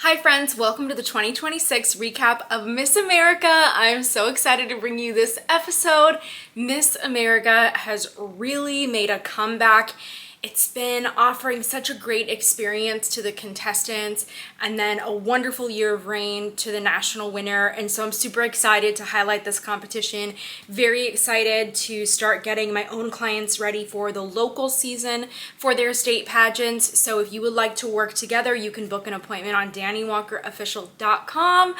Hi friends, welcome to the 2026 recap of Miss America. I'm so excited to bring you this episode. Miss America has really made a comeback. It's been offering such a great experience to the contestants and then a wonderful year of reign to the national winner. And so I'm super excited to highlight this competition. Very excited to start getting my own clients ready for the local season for their state pageants. So if you would like to work together, you can book an appointment on DaniWalkerOfficial.com.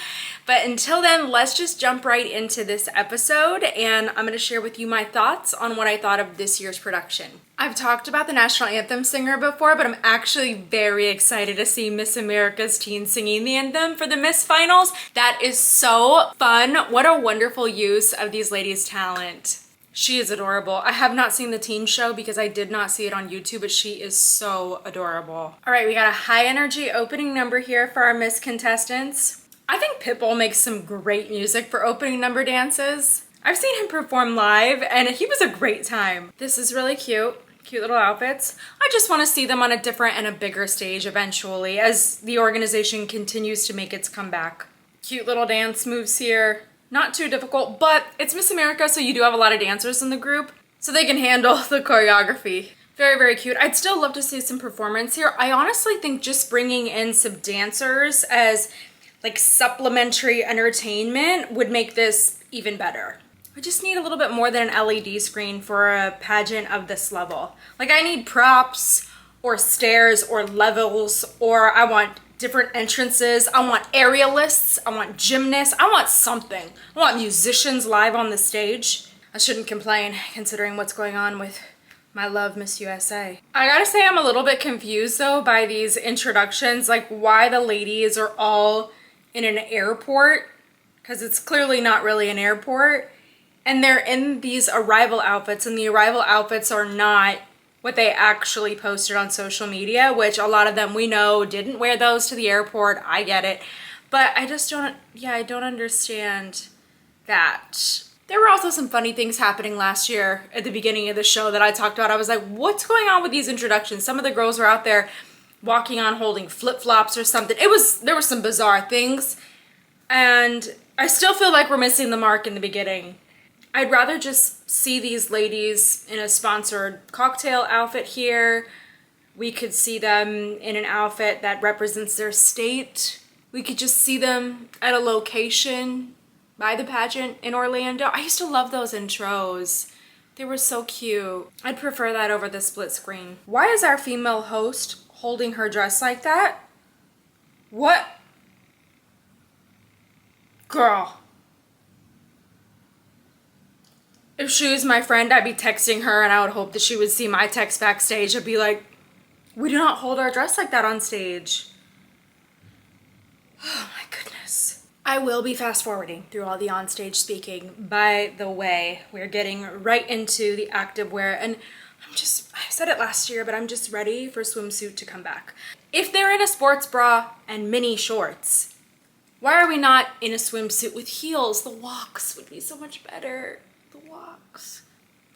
But until then, let's just jump right into this episode and I'm going to share with you my thoughts on what I thought of this year's production. I've talked about the national anthem singer before, but I'm actually very excited to see Miss America's teen singing the anthem for the Miss Finals. That is so fun. What a wonderful use of these ladies' talent. She is adorable. I have not seen the teen show because I did not see it on YouTube, but she is so adorable. All right, we got a high energy opening number here for our Miss contestants. I think Pitbull makes some great music for opening number dances. I've seen him perform live and he was a great time. This is really cute. Cute little outfits. I just want to see them on a different and a bigger stage eventually as the organization continues to make its comeback. Cute little dance moves here. Not too difficult, but it's Miss America, so you do have a lot of dancers in the group, so they can handle the choreography. Very, very cute. I'd still love to see some performance here. I honestly think just bringing in some dancers as like supplementary entertainment would make this even better. I just need a little bit more than an LED screen for a pageant of this level. Like I need props or stairs or levels, or I want different entrances. I want aerialists. I want gymnasts. I want something. I want musicians live on the stage. I shouldn't complain considering what's going on with my love, Miss USA. I gotta say I'm a little bit confused though by these introductions, like why the ladies are all in an airport, because it's clearly not really an airport. And they're in these arrival outfits, and the arrival outfits are not what they actually posted on social media, which a lot of them we know didn't wear those to the airport. I get it. But I just don't, I don't understand that. There were also some funny things happening last year at the beginning of the show that I talked about. I was like, what's going on with these introductions? Some of the girls were out there walking on holding flip-flops or something. There were some bizarre things. And I still feel like we're missing the mark in the beginning. I'd rather just see these ladies in a sponsored cocktail outfit here. We could see them in an outfit that represents their state. We could just see them at a location by the pageant in Orlando. I used to love those intros. They were so cute. I'd prefer that over the split screen. Why is our female host holding her dress like that? What? Girl. If she was my friend, I'd be texting her and I would hope that she would see my text backstage. I'd be like, we do not hold our dress like that on stage. Oh my goodness. I will be fast forwarding through all the onstage speaking. By the way, we're getting right into the activewear and I said it last year, but I'm just ready for swimsuit to come back. If they're in a sports bra and mini shorts, why are we not in a swimsuit with heels? The walks would be so much better. Walks.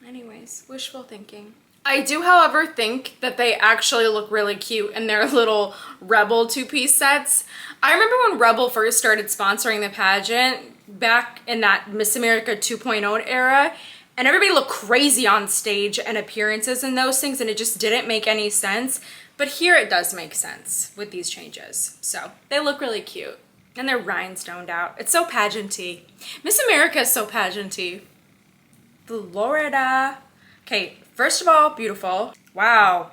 Anyways, wishful thinking. I do, however, think that they actually look really cute in their little Rebel two-piece sets. I remember when Rebel first started sponsoring the pageant back in that Miss America 2.0 era, and everybody looked crazy on stage and appearances and those things, and it just didn't make any sense. But here it does make sense with these changes. So they look really cute. And they're rhinestoned out. It's so pageanty. Miss America is so pageanty. Florida. Okay, first of all, beautiful. Wow.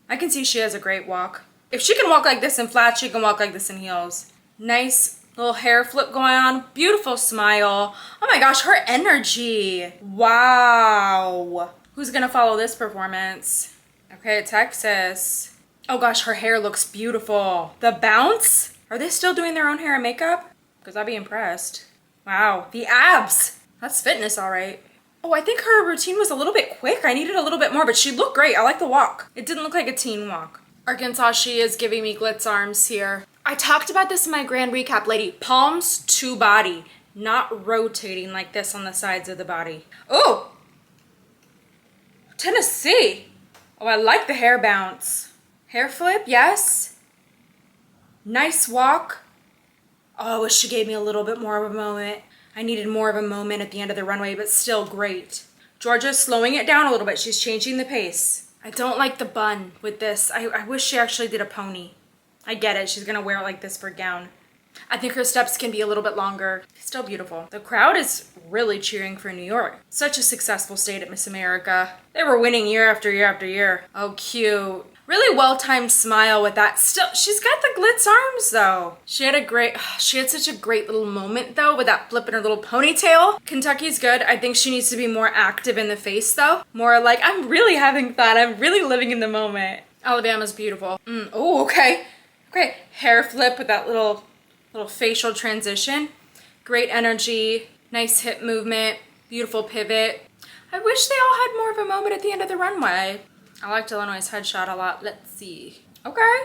I can see she has a great walk. If she can walk like this in flats, she can walk like this in heels. Nice little hair flip going on. Beautiful smile. Oh my gosh, her energy. Wow. Who's gonna follow this performance? Okay, Texas. Oh gosh, her hair looks beautiful. The bounce? Are they still doing their own hair and makeup? Because I'd be impressed. Wow, the abs. That's fitness, all right. Oh, I think her routine was a little bit quick. I needed a little bit more, but she looked great. I like the walk. It didn't look like a teen walk. Arkansas, she is giving me glitz arms here. I talked about this in my grand recap, lady. Palms to body, not rotating like this on the sides of the body. Oh, Tennessee. Oh, I like the hair bounce. Hair flip, yes. Nice walk. Oh, I wish she gave me a little bit more of a moment. I needed more of a moment at the end of the runway, but still great. Georgia's slowing it down a little bit. She's changing the pace. I don't like the bun with this. I wish she actually did a pony. I get it. She's going to wear it like this for a gown. I think her steps can be a little bit longer. Still beautiful. The crowd is really cheering for New York. Such a successful state at Miss America. They were winning year after year after year. Oh, cute. Really well-timed smile with that. Still, she's got the glitz arms though. She had such a great little moment though with that flip in her little ponytail. Kentucky's good. I think she needs to be more active in the face though. More like, I'm really having fun. I'm really living in the moment. Alabama's beautiful. Oh, okay. Okay, hair flip with that little facial transition. Great energy, nice hip movement, beautiful pivot. I wish they all had more of a moment at the end of the runway. I liked Illinois' headshot a lot. Let's see. Okay.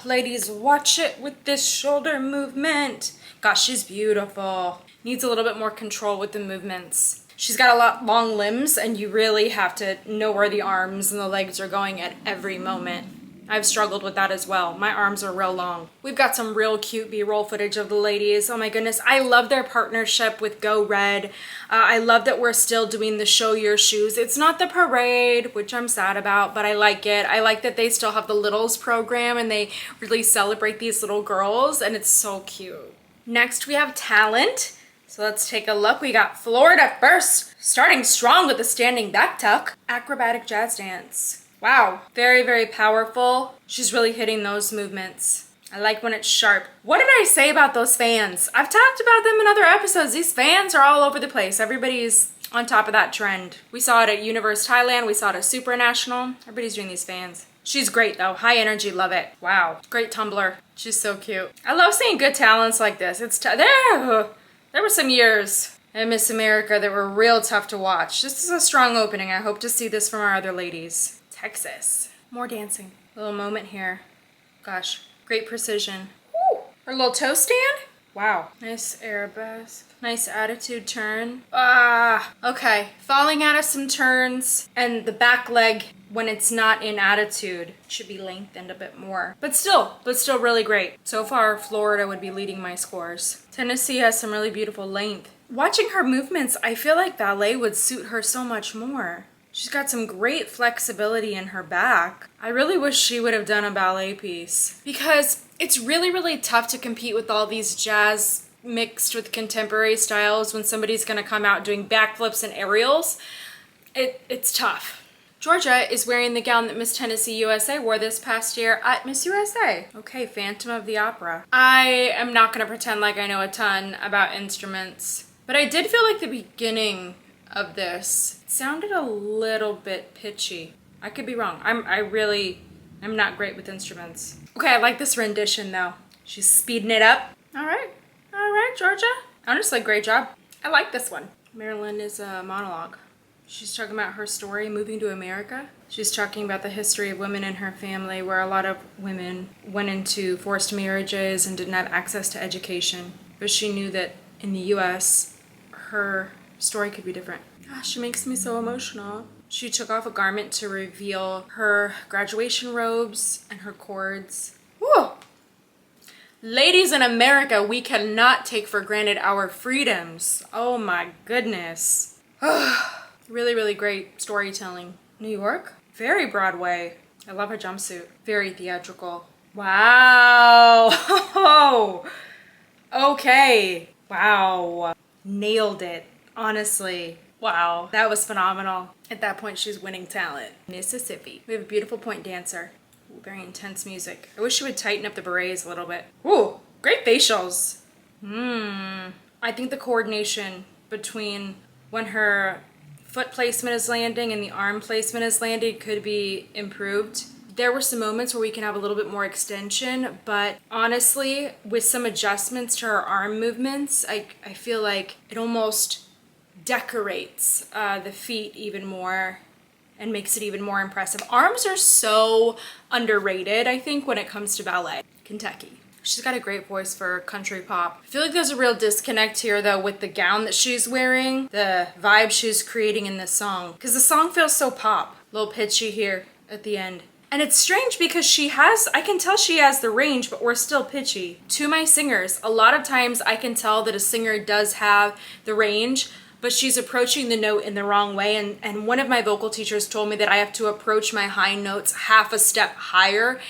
Ladies, watch it with this shoulder movement. Gosh, she's beautiful. Needs a little bit more control with the movements. She's got a lot long limbs and you really have to know where the arms and the legs are going at every moment. I've struggled with that as well. My arms are real long. We've got some real cute B-roll footage of the ladies. Oh my goodness. I love their partnership with Go Red. I love that we're still doing the show your shoes. It's not the parade, which I'm sad about, but I like it. I like that they still have the Littles program and they really celebrate these little girls and it's so cute. Next we have talent. So let's take a look. We got Florida first, starting strong with the standing back tuck. Acrobatic jazz dance. Wow, very, very powerful. She's really hitting those movements. I like when it's sharp. What did I say about those fans? I've talked about them in other episodes. These fans are all over the place. Everybody's on top of that trend. We saw it at Universe Thailand. We saw it at Super National. Everybody's doing these fans. She's great though. High energy, love it. Wow, great tumbler. She's so cute. I love seeing good talents like this. There were some years at Miss America that were real tough to watch. This is a strong opening. I hope to see this from our other ladies. Texas. More dancing. Little moment here. Gosh, great precision. Woo! Her little toe stand? Wow. Nice arabesque. Nice attitude turn. Okay. Falling out of some turns and the back leg when it's not in attitude should be lengthened a bit more. But still really great. So far, Florida would be leading my scores. Tennessee has some really beautiful length. Watching her movements, I feel like ballet would suit her so much more. She's got some great flexibility in her back. I really wish she would have done a ballet piece because it's really, really tough to compete with all these jazz mixed with contemporary styles when somebody's gonna come out doing backflips and aerials. It's tough. Georgia is wearing the gown that Miss Tennessee USA wore this past year at Miss USA. Okay, Phantom of the Opera. I am not gonna pretend like I know a ton about instruments, but I did feel like the beginning of this sounded a little bit pitchy. I could be wrong. I'm not great with instruments. Okay, I like this rendition though. She's speeding it up. All right, Georgia. Honestly, great job. I like this one. Marilyn is a monologue. She's talking about her story moving to America. She's talking about the history of women in her family where a lot of women went into forced marriages and didn't have access to education. But she knew that in the US, her story could be different. Gosh, she makes me so emotional. She took off a garment to reveal her graduation robes and her cords. Woo! Ladies in America, we cannot take for granted our freedoms. Oh my goodness. Really, really great storytelling. New York, very Broadway. I love her jumpsuit. Very theatrical. Wow. Okay. Wow. Nailed it. Honestly, wow, that was phenomenal. At that point, she's winning talent. Mississippi. We have a beautiful point dancer. Ooh, very intense music. I wish she would tighten up the berets a little bit. Ooh, great facials. I think the coordination between when her foot placement is landing and the arm placement is landing could be improved. There were some moments where we can have a little bit more extension, but honestly, with some adjustments to her arm movements, I feel like it almost decorates the feet even more and makes it even more impressive. Arms are so underrated, I think, when it comes to ballet. Kentucky. She's got a great voice for country pop. I feel like there's a real disconnect here though with the gown that she's wearing, the vibe she's creating in this song, because the song feels so pop. A little pitchy here at the end. And it's strange because I can tell she has the range, but we're still pitchy. To my singers, a lot of times I can tell that a singer does have the range, but she's approaching the note in the wrong way. And one of my vocal teachers told me that I have to approach my high notes half a step higher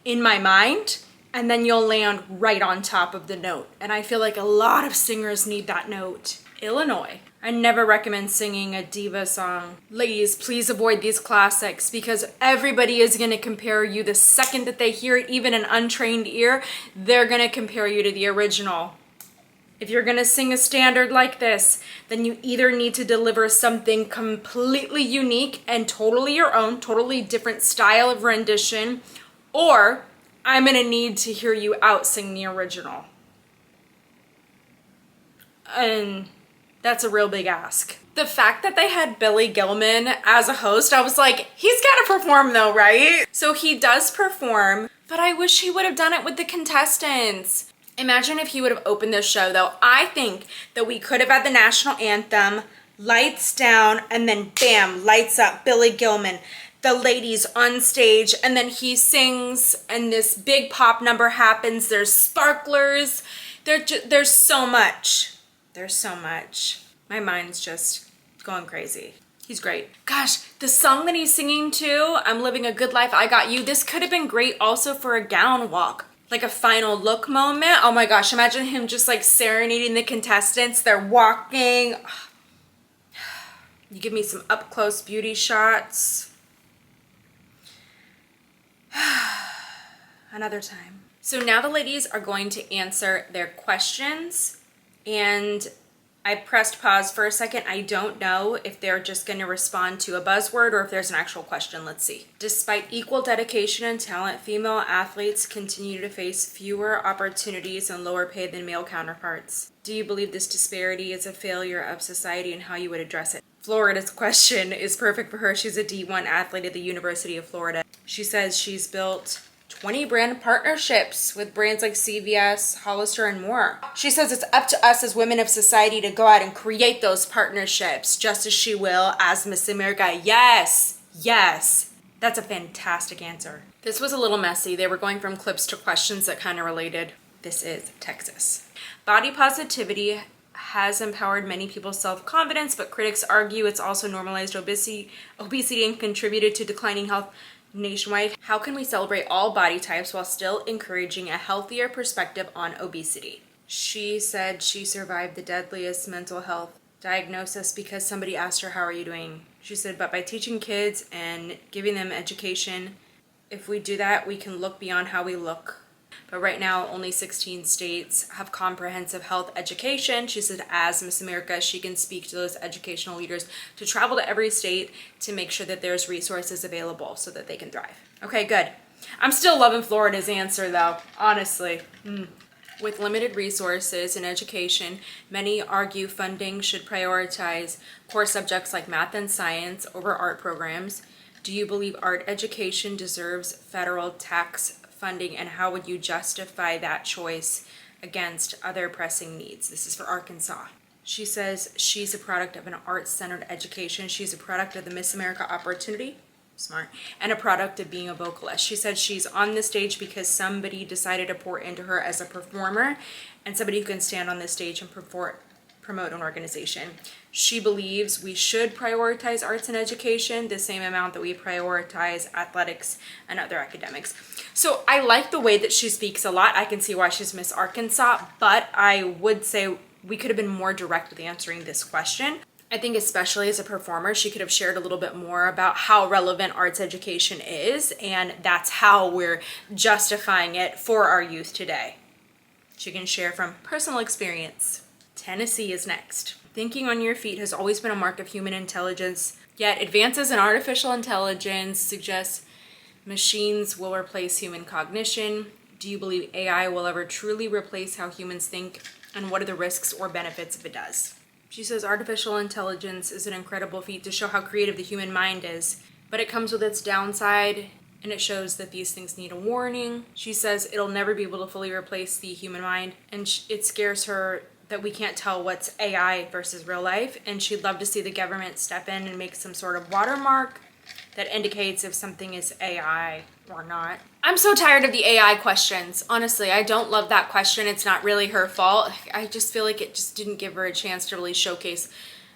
in my mind, and then you'll land right on top of the note. And I feel like a lot of singers need that note. Illinois. I never recommend singing a diva song. Ladies, please avoid these classics because everybody is gonna compare you the second that they hear it, even an untrained ear, they're gonna compare you to the original. If you're gonna sing a standard like this, then you either need to deliver something completely unique and totally your own, totally different style of rendition, or I'm gonna need to hear you out sing the original. And that's a real big ask. The fact that they had Billy Gilman as a host, I was like, he's gotta perform though, right? So he does perform, but I wish he would have done it with the contestants. Imagine if he would have opened this show though. I think that we could have had the national anthem, lights down, and then bam, lights up, Billy Gilman. The ladies on stage, and then he sings, and this big pop number happens. There's sparklers. There's so much. There's so much. My mind's just going crazy. He's great. Gosh, the song that he's singing to, I'm Living a Good Life, I Got You, this could have been great also for a gown walk. Like a final look moment. Oh my gosh, imagine him just like serenading the contestants. They're walking. You give me some up close beauty shots. Another time. So now the ladies are going to answer their questions, and I pressed pause for a second. I don't know if they're just going to respond to a buzzword or if there's an actual question. Let's see. Despite equal dedication and talent, female athletes continue to face fewer opportunities and lower pay than male counterparts. Do you believe this disparity is a failure of society and how you would address it? Florida's question is perfect for her. She's a D1 athlete at the University of Florida. She says she's built 20 brand partnerships with brands like CVS, Hollister, and more. She says it's up to us as women of society to go out and create those partnerships, just as she will as Miss America. Yes, yes. That's a fantastic answer. This was a little messy. They were going from clips to questions that kind of related. This is Texas. Body positivity has empowered many people's self-confidence, but critics argue it's also normalized obesity and contributed to declining health nationwide. How can we celebrate all body types while still encouraging a healthier perspective on obesity? She said she survived the deadliest mental health diagnosis because somebody asked her, how are you doing? She said, but by teaching kids and giving them education, if we do that, we can look beyond how we look. But right now, only 16 states have comprehensive health education. She said, as Miss America, she can speak to those educational leaders to travel to every state to make sure that there's resources available so that they can thrive. Okay, good. I'm still loving Florida's answer though, honestly. With limited resources in education, many argue funding should prioritize core subjects like math and science over art programs. Do you believe art education deserves federal tax funding, and how would you justify that choice against other pressing needs? This is for Arkansas. She says she's a product of an art-centered education. She's a product of the Miss America opportunity, smart, and a product of being a vocalist. She said she's on the stage because somebody decided to pour into her as a performer and somebody who can stand on this stage and promote an organization. She believes we should prioritize arts and education the same amount that we prioritize athletics and other academics. So I like the way that she speaks a lot. I can see why she's Miss Arkansas, but I would say we could have been more direct with answering this question. I think especially as a performer, she could have shared a little bit more about how relevant arts education is, and that's how we're justifying it for our youth today. She can share from personal experience. Tennessee is next. Thinking on your feet has always been a mark of human intelligence, yet advances in artificial intelligence suggest machines will replace human cognition. Do you believe AI will ever truly replace how humans think, and what are the risks or benefits if it does? She says artificial intelligence is an incredible feat to show how creative the human mind is, but it comes with its downside, and it shows that these things need a warning. She says it'll never be able to fully replace the human mind, and it scares her that we can't tell what's AI versus real life, and she'd love to see the government step in and make some sort of watermark that indicates if something is AI or not. I'm so tired of the AI questions. Honestly, I don't love that question. It's not really her fault. I just feel like it just didn't give her a chance to really showcase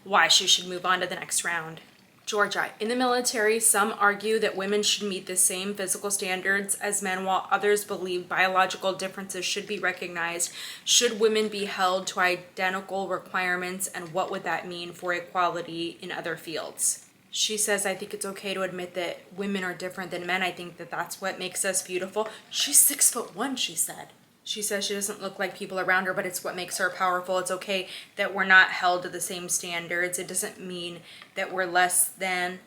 why she should move on to the next round. Georgia. In the military, some argue that women should meet the same physical standards as men, while others believe biological differences should be recognized. Should women be held to identical requirements, and what would that mean for equality in other fields? She says, I think it's okay to admit that women are different than men. I think that that's what makes us beautiful. She's 6'1", she said. She says she doesn't look like people around her, but it's what makes her powerful. It's okay that we're not held to the same standards. It doesn't mean that we're less than,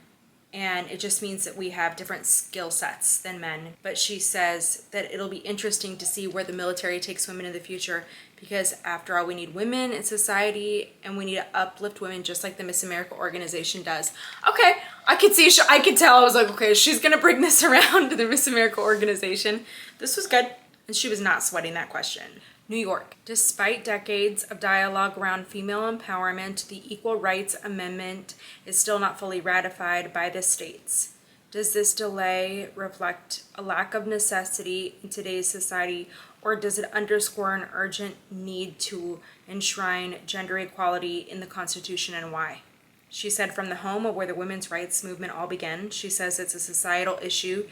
and it just means that we have different skill sets than men. But she says that it'll be interesting to see where the military takes women in the future, because after all, we need women in society, and we need to uplift women just like the Miss America organization does. Okay, I could tell. I was like, okay, she's gonna bring this around to the Miss America organization. This was good. And she was not sweating that question. New York. Despite decades of dialogue around female empowerment, the Equal Rights Amendment is still not fully ratified by the states. Does this delay reflect a lack of necessity in today's society, or does it underscore an urgent need to enshrine gender equality in the Constitution, and why? She said, from the home of where the women's rights movement all began, she says it's a societal issue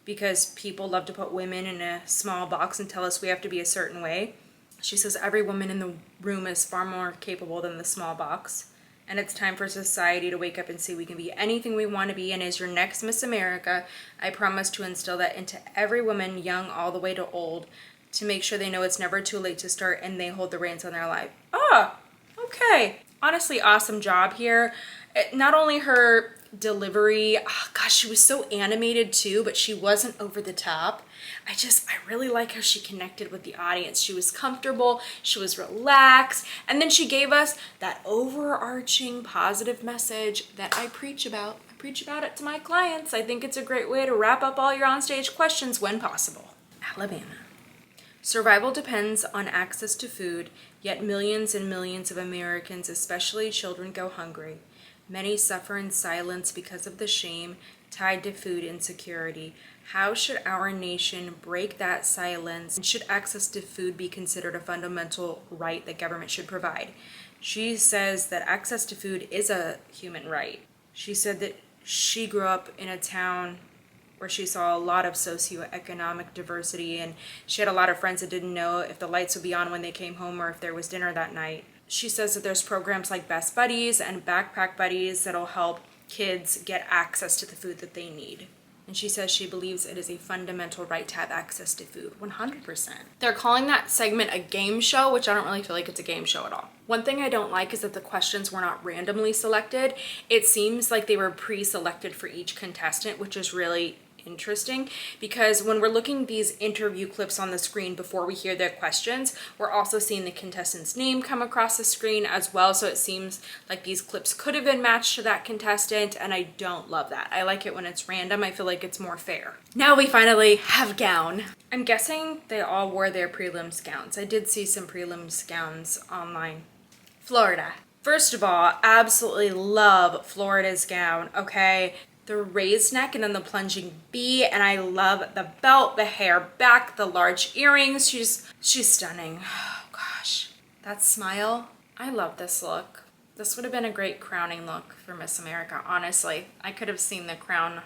because people love to put women in a small box and tell us we have to be a certain way. She says every woman in the room is far more capable than the small box. And it's time for society to wake up and see we can be anything we want to be. And as your next Miss America, I promise to instill that into every woman, young all the way to old, to make sure they know it's never too late to start and they hold the reins on their life. Ah, okay. Honestly, awesome job here. Not only her delivery, oh gosh, she was so animated too, but she wasn't over the top. I really like how she connected with the audience. She was comfortable, she was relaxed, and then she gave us that overarching positive message that I preach about. I preach about it to my clients. I think it's a great way to wrap up all your onstage questions when possible. Alabama. Survival depends on access to food, yet millions and millions of Americans, especially children, go hungry. Many suffer in silence because of the shame tied to food insecurity. How should our nation break that silence? And should access to food be considered a fundamental right that government should provide? She says that access to food is a human right. She said that she grew up in a town where she saw a lot of socioeconomic diversity, and she had a lot of friends that didn't know if the lights would be on when they came home or if there was dinner that night. She says that there's programs like Best Buddies and Backpack Buddies that'll help kids get access to the food that they need. And she says she believes it is a fundamental right to have access to food, 100%. They're calling that segment a game show, which I don't really feel like it's a game show at all. One thing I don't like is that the questions were not randomly selected. It seems like they were pre-selected for each contestant, which is really interesting, because when we're looking at these interview clips on the screen before we hear their questions, we're also seeing the contestant's name come across the screen as well, so it seems like these clips could have been matched to that contestant, and I don't love that. I like it when it's random. I feel like it's more fair. Now we finally have gown. I'm guessing they all wore their prelims gowns. I did see some prelims gowns online. Florida. First of all, absolutely love Florida's gown, okay? The raised neck and then the plunging V, and I love the belt, the hair back, the large earrings. She's stunning. Oh gosh, that smile. I love this look. This would have been a great crowning look for Miss America, honestly. I could have seen the crown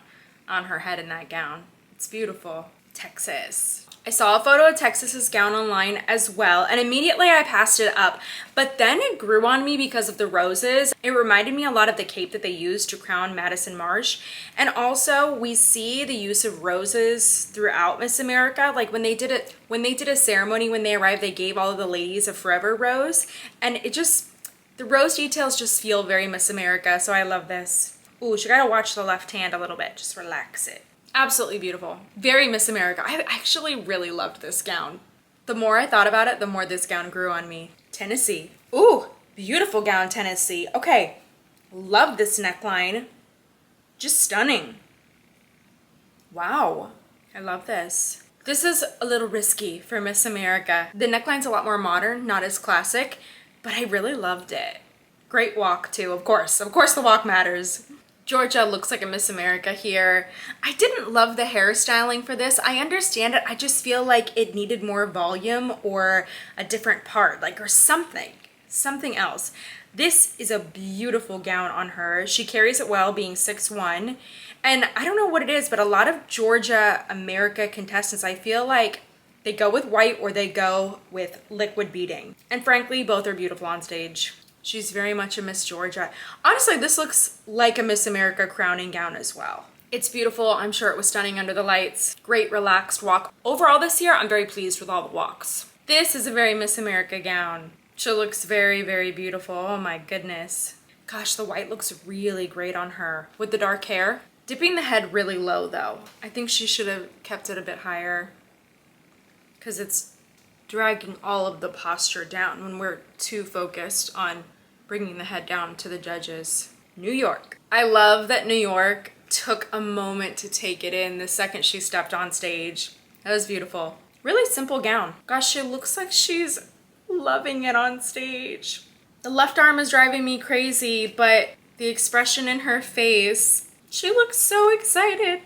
on her head in that gown. It's beautiful. Texas. I saw a photo of Texas's gown online as well, and immediately I passed it up, but then it grew on me because of the roses. It reminded me a lot of the cape that they used to crown Madison Marsh, and also we see the use of roses throughout Miss America. Like when they did a ceremony when they arrived, they gave all of the ladies a forever rose, and the rose details just feel very Miss America, so I love this. Ooh, you gotta watch the left hand a little bit, just relax it. Absolutely beautiful. Very Miss America. I actually really loved this gown. The more I thought about it, the more this gown grew on me. Tennessee. Ooh, beautiful gown, Tennessee. Okay, love this neckline. Just stunning. Wow, I love this. This is a little risky for Miss America. The neckline's a lot more modern, not as classic, but I really loved it. Great walk too, of course. Of course the walk matters. Georgia looks like a Miss America here. I didn't love the hairstyling for this. I understand it. I just feel like it needed more volume or a different part, like, or something else. This is a beautiful gown on her. She carries it well, being 6'1". And I don't know what it is, but a lot of Georgia America contestants, I feel like they go with white or they go with liquid beading. And frankly, both are beautiful on stage. She's very much a Miss Georgia. Honestly, this looks like a Miss America crowning gown as well. It's beautiful. I'm sure it was stunning under the lights. Great relaxed walk. Overall this year, I'm very pleased with all the walks. This is a very Miss America gown. She looks very, very beautiful. Oh my goodness. Gosh, the white looks really great on her with the dark hair. Dipping the head really low though. I think she should have kept it a bit higher because it's dragging all of the posture down when we're too focused on bringing the head down to the judges. New York. I love that New York took a moment to take it in the second she stepped on stage. That was beautiful. Really simple gown. Gosh, she looks like she's loving it on stage. The left arm is driving me crazy, but the expression in her face, she looks so excited.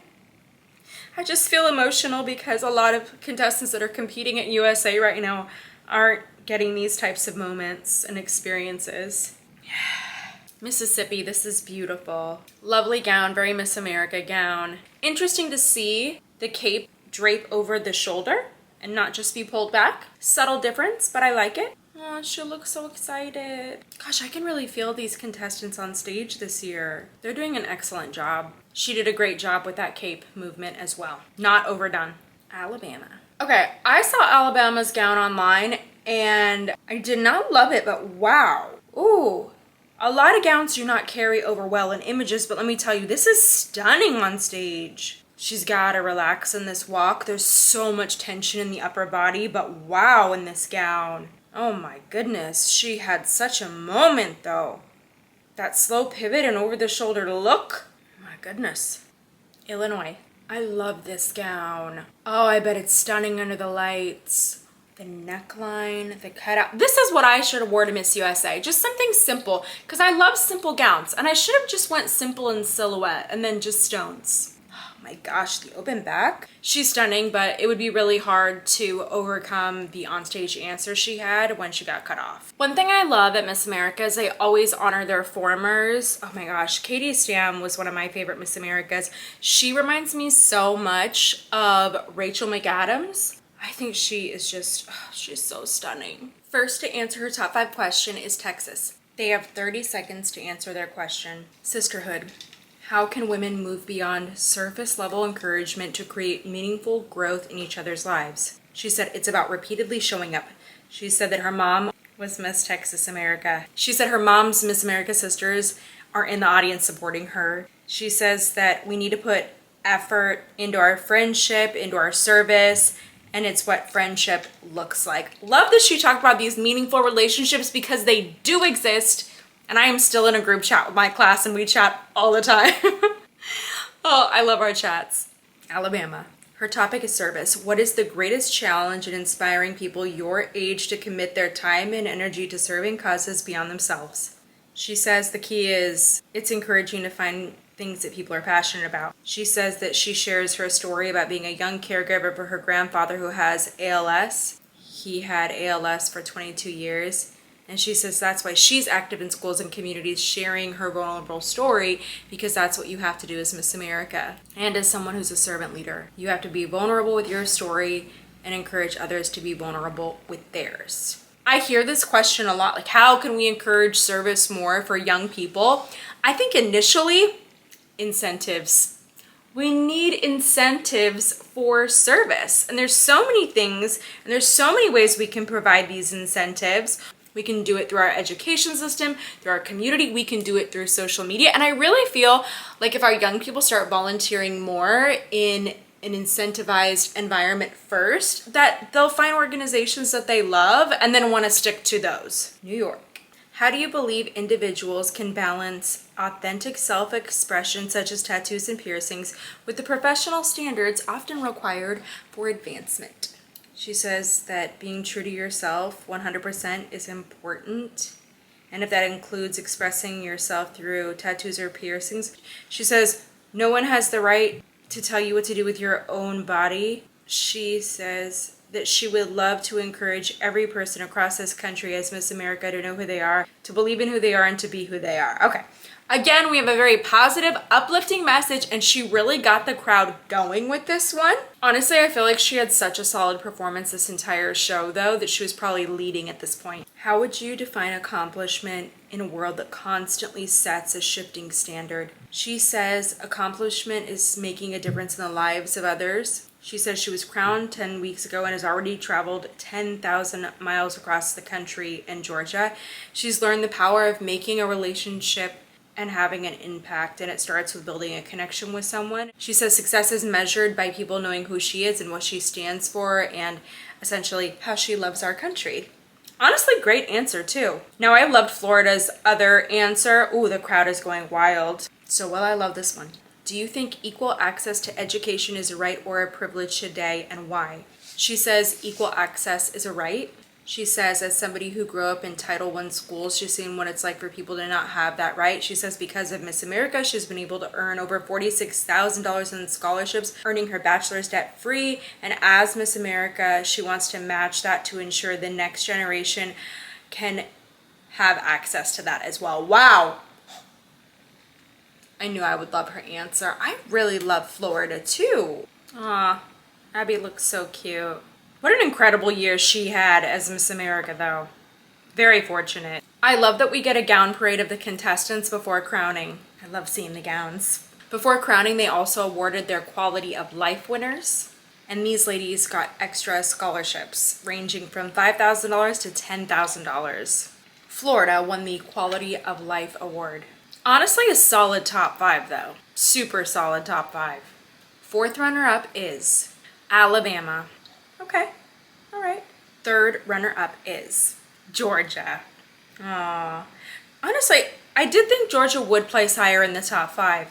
I just feel emotional because a lot of contestants that are competing at USA right now aren't getting these types of moments and experiences. Yeah. Mississippi, this is beautiful. Lovely gown, very Miss America gown. Interesting to see the cape drape over the shoulder and not just be pulled back. Subtle difference, but I like it. Oh, she looks so excited. Gosh, I can really feel these contestants on stage this year. They're doing an excellent job. She did a great job with that cape movement as well. Not overdone. Alabama. Okay, I saw Alabama's gown online and I did not love it, but wow. Ooh, a lot of gowns do not carry over well in images, but let me tell you, this is stunning on stage. She's gotta relax in this walk. There's so much tension in the upper body, but wow in this gown. Oh my goodness, she had such a moment though. That slow pivot and over the shoulder look. My goodness. Illinois. I love this gown. Oh, I bet it's stunning under the lights. The neckline, the cutout. This is what I should have worn to Miss USA. Just something simple, because I love simple gowns. And I should have just went simple in silhouette and then just stones. Oh my gosh, the open back. She's stunning, but it would be really hard to overcome the onstage answer she had when she got cut off. One thing I love at Miss America is they always honor their formers. Oh my gosh, Katie Stam was one of my favorite Miss Americas. She reminds me so much of Rachel McAdams. I think she is just, oh, she's so stunning. First to answer her top 5 question is Texas. They have 30 seconds to answer their question. Sisterhood. How can women move beyond surface level encouragement to create meaningful growth in each other's lives? She said it's about repeatedly showing up. She said that her mom was Miss Texas America. She said her mom's Miss America sisters are in the audience supporting her. She says that we need to put effort into our friendship, into our service, and it's what friendship looks like. Love that she talked about these meaningful relationships because they do exist. And I am still in a group chat with my class and we chat all the time. Oh, I love our chats. Alabama. Her topic is service. What is the greatest challenge in inspiring people your age to commit their time and energy to serving causes beyond themselves? She says the key is it's encouraging to find things that people are passionate about. She says that she shares her story about being a young caregiver for her grandfather who has ALS. He had ALS for 22 years. And she says that's why she's active in schools and communities sharing her vulnerable story, because that's what you have to do as Miss America. And as someone who's a servant leader, you have to be vulnerable with your story and encourage others to be vulnerable with theirs. I hear this question a lot, like how can we encourage service more for young people? I think initially, incentives. We need incentives for service. And there's so many things, and there's so many ways we can provide these incentives. We can do it through our education system, through our community. We can do it through social media. And I really feel like if our young people start volunteering more in an incentivized environment first, that they'll find organizations that they love and then want to stick to those. New York. How do you believe individuals can balance authentic self-expression such as tattoos and piercings with the professional standards often required for advancement? She says that being true to yourself 100% is important and if that includes expressing yourself through tattoos or piercings. She says, no one has the right to tell you what to do with your own body. She says that she would love to encourage every person across this country as Miss America to know who they are, to believe in who they are, and to be who they are. Okay. Again, we have a very positive, uplifting message, and she really got the crowd going with this one. Honestly, I feel like she had such a solid performance this entire show, though, that she was probably leading at this point. How would you define accomplishment in a world that constantly sets a shifting standard? She says accomplishment is making a difference in the lives of others. She says she was crowned 10 weeks ago and has already traveled 10,000 miles across the country in Georgia. She's learned the power of making a relationship and having an impact, and it starts with building a connection with someone. She says success is measured by people knowing who she is and what she stands for, and essentially how she loves our country. Honestly, great answer too. Now, I loved Florida's other answer. Ooh, the crowd is going wild. So, well, I love this one. Do you think equal access to education is a right or a privilege today, and why? She says equal access is a right. She says, as somebody who grew up in Title I schools, she's seen what it's like for people to not have that right. She says because of Miss America, she's been able to earn over $46,000 in scholarships, earning her bachelor's debt-free. And as Miss America, she wants to match that to ensure the next generation can have access to that as well. Wow. I knew I would love her answer. I really love Florida too. Aw, Abby looks so cute. What an incredible year she had as Miss America, though. Very fortunate. I love that we get a gown parade of the contestants before crowning. I love seeing the gowns. Before crowning, they also awarded their quality of life winners. And these ladies got extra scholarships, ranging from $5,000 to $10,000. Florida won the Quality of Life Award. Honestly, a solid top 5, though. Super solid top 5. Fourth runner-up is Alabama. Okay, all right. Third runner-up is Georgia. Aww. Honestly, I did think Georgia would place higher in the top 5,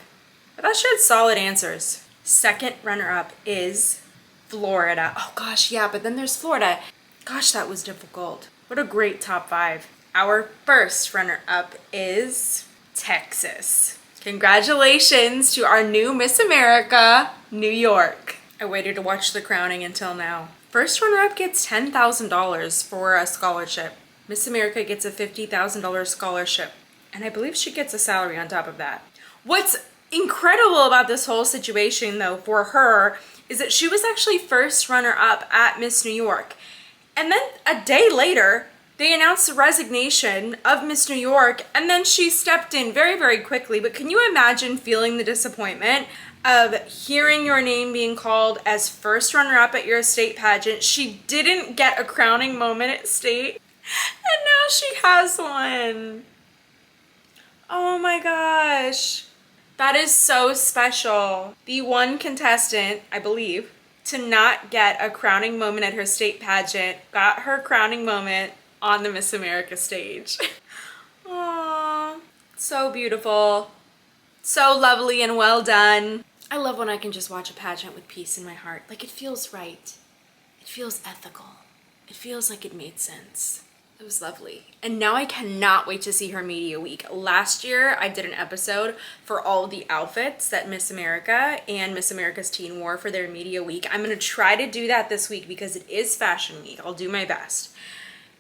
but that she had solid answers. Second runner-up is Florida. Oh gosh, yeah, but then there's Florida. Gosh, that was difficult. What a great top 5. Our first runner-up is Texas. Congratulations to our new Miss America, New York. I waited to watch the crowning until now. First runner-up gets $10,000 for a scholarship. Miss America gets a $50,000 scholarship. And I believe she gets a salary on top of that. What's incredible about this whole situation, though, for her, is that she was actually first runner-up at Miss New York. And then a day later, they announced the resignation of Miss New York, and then she stepped in very, very quickly. But can you imagine feeling the disappointment of hearing your name being called as first runner-up at your state pageant? She didn't get a crowning moment at state, and now she has one. Oh my gosh. That is so special. The one contestant, I believe, to not get a crowning moment at her state pageant got her crowning moment on the Miss America stage. Aww. So beautiful. So lovely and well done. I love when I can just watch a pageant with peace in my heart. Like, it feels right. It feels ethical. It feels like it made sense. It was lovely. And now I cannot wait to see her media week. Last year, I did an episode for all of the outfits that Miss America and Miss America's Teen wore for their media week. I'm going to try to do that this week because it is Fashion Week. I'll do my best.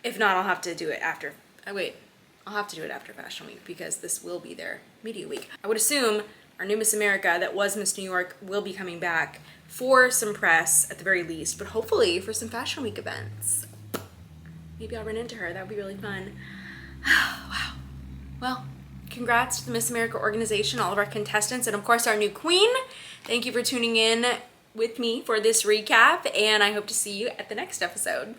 If not, I'll have to do it after. I'll have to do it after Fashion Week because this will be their media week. I would assume our new Miss America that was Miss New York will be coming back for some press at the very least, but hopefully for some Fashion Week events. Maybe I'll run into her. That would be really fun. Wow. Well, congrats to the Miss America organization, all of our contestants, and of course our new queen. Thank you for tuning in with me for this recap, and I hope to see you at the next episode.